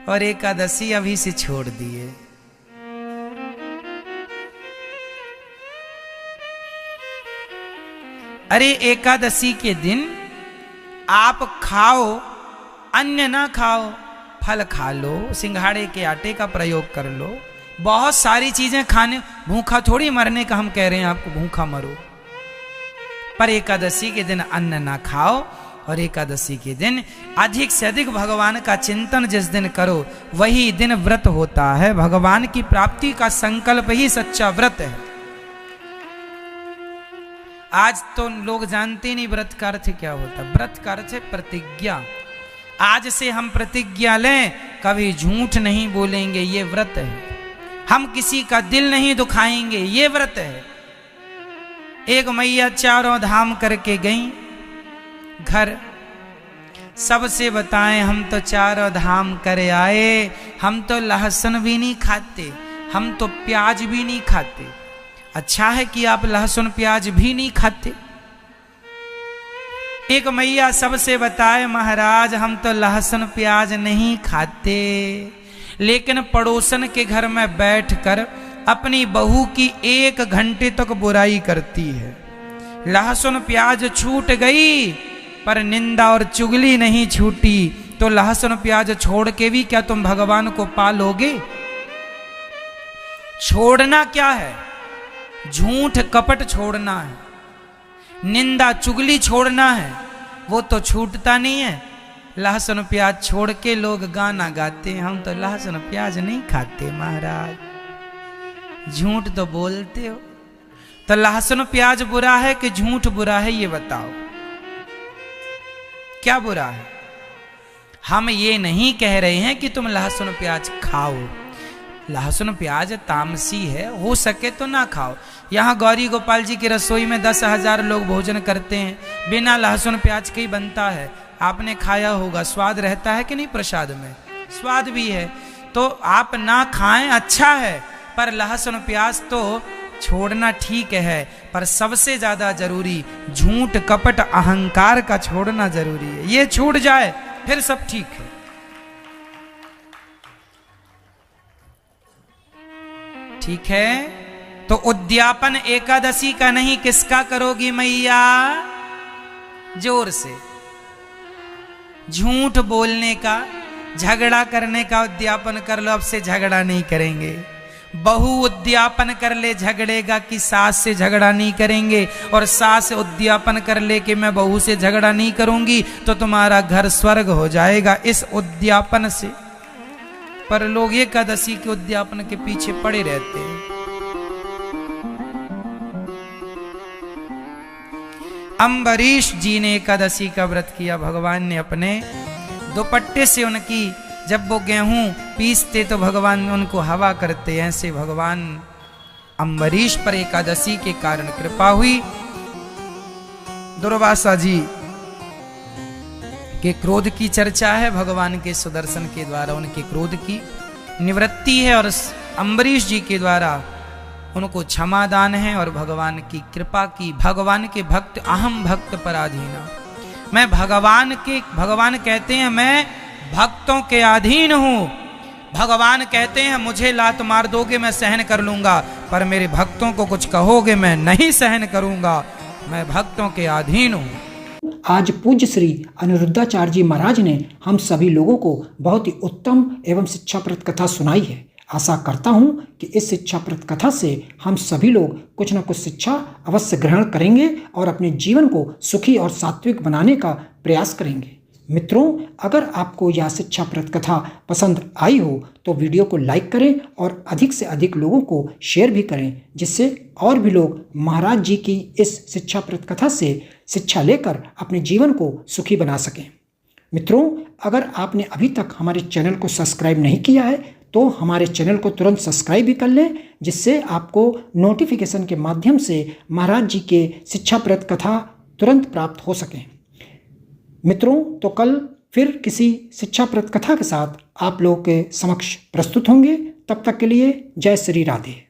और एकादशी अभी से छोड़ दिए। अरे एकादशी के दिन आप खाओ, अन्न ना खाओ, फल खा लो, सिंघाड़े के आटे का प्रयोग कर लो। बहुत सारी चीजें खाने, भूखा थोड़ी मरने का हम कह रहे हैं आपको भूखा मरो। पर एकादशी के दिन अन्न ना खाओ और एकादशी के दिन अधिक से अधिक भगवान का चिंतन जिस दिन करो वही दिन व्रत होता है। भगवान की प्राप्ति का संकल्प ही सच्चा व्रत है। आज तो लोग जानते नहीं व्रत का अर्थ क्या होता। व्रत का अर्थ है प्रतिज्ञा। आज से हम प्रतिज्ञा लें, कभी झूठ नहीं बोलेंगे, ये व्रत है। हम किसी का दिल नहीं दुखाएंगे, ये व्रत है। एक मैया 4 धाम करके गई घर, सबसे बताएं हम तो 4 धाम कर आए, हम तो लहसुन भी नहीं खाते, हम तो प्याज भी नहीं खाते। अच्छा है कि आप लहसुन प्याज भी नहीं खाते। एक मैया सबसे बताए महाराज हम तो लहसुन प्याज नहीं खाते, लेकिन पड़ोसन के घर में बैठकर अपनी बहू की 1 घंटे तक बुराई करती है। लहसुन प्याज छूट गई पर निंदा और चुगली नहीं छूटी। तो लहसुन प्याज छोड़ के भी क्या तुम भगवान को पालोगे? छोड़ना क्या है? झूठ कपट छोड़ना है, निंदा चुगली छोड़ना है। वो तो छूटता नहीं है। लहसुन प्याज छोड़ के लोग गाना गाते हैं, हम तो लहसुन प्याज नहीं खाते महाराज। झूठ तो बोलते हो। तो लहसुन प्याज बुरा है कि झूठ बुरा है, ये बताओ क्या बुरा है? हम ये नहीं कह रहे हैं कि तुम लहसुन प्याज खाओ। लहसुन प्याज तामसी है, हो सके तो ना खाओ। यहाँ गौरी गोपाल जी की रसोई में 10,000 लोग भोजन करते हैं, बिना लहसुन प्याज के ही बनता है। आपने खाया होगा, स्वाद रहता है कि नहीं? प्रसाद में स्वाद भी है। तो आप ना खाएं, अच्छा है, पर लहसुन प्याज तो छोड़ना ठीक है। पर सबसे ज्यादा जरूरी झूठ कपट अहंकार का छोड़ना जरूरी है। ये छूट जाए फिर सब ठीक है। ठीक है, तो उद्यापन एकादशी का नहीं, किसका करोगी मैया? जोर से। झूठ बोलने का, झगड़ा करने का उद्यापन कर लो। अब से झगड़ा नहीं करेंगे। बहू उद्यापन कर ले झगड़ेगा कि सास से झगड़ा नहीं करेंगे, और सास उद्यापन कर ले कि मैं बहू से झगड़ा नहीं करूंगी, तो तुम्हारा घर स्वर्ग हो जाएगा इस उद्यापन से। पर लोग एकादशी के उद्यापन के पीछे पड़े रहते हैं। अम्बरीश जी ने एकादशी का व्रत किया। भगवान ने अपने दुपट्टे से उनकी, जब वो गेहूं पीसते तो भगवान उनको हवा करते, ऐसे भगवान अम्बरीश पर एकादशी के कारण कृपा हुई। दुर्वासा जी के क्रोध की चर्चा है, भगवान के सुदर्शन के द्वारा उनके क्रोध की निवृत्ति है, और अम्बरीश जी के द्वारा उनको क्षमादान है, और भगवान की कृपा की। भगवान के भक्त, अहम भक्त पराधीना, मैं भगवान कहते हैं मैं भक्तों के अधीन हूं। भगवान कहते हैं मुझे लात मार दोगे मैं सहन कर लूंगा, पर मेरे भक्तों को कुछ कहोगे मैं नहीं सहन करूंगा, मैं भक्तों के अधीन हूं। आज पूज्य श्री अनिरुद्धाचार्य जी महाराज ने हम सभी लोगों को बहुत ही उत्तम एवं शिक्षाप्रद कथा सुनाई है। आशा करता हूं कि इस शिक्षाप्रद कथा से हम सभी लोग कुछ न कुछ शिक्षा अवश्य ग्रहण करेंगे और अपने जीवन को सुखी और सात्विक बनाने का प्रयास करेंगे। मित्रों, अगर आपको यह शिक्षाप्रद कथा पसंद आई हो तो वीडियो को लाइक करें और अधिक से अधिक लोगों को शेयर भी करें, जिससे और भी लोग महाराज जी की इस शिक्षाप्रद कथा से शिक्षा लेकर अपने जीवन को सुखी बना सकें। मित्रों, अगर आपने अभी तक हमारे चैनल को सब्सक्राइब नहीं किया है तो हमारे चैनल को तुरंत सब्सक्राइब भी कर लें, जिससे आपको नोटिफिकेशन के माध्यम से महाराज जी के शिक्षाप्रद कथा तुरंत प्राप्त हो सकें। मित्रों, तो कल फिर किसी शिक्षाप्रद कथा के साथ आप लोगों के समक्ष प्रस्तुत होंगे। तब तक के लिए जय श्री राधे।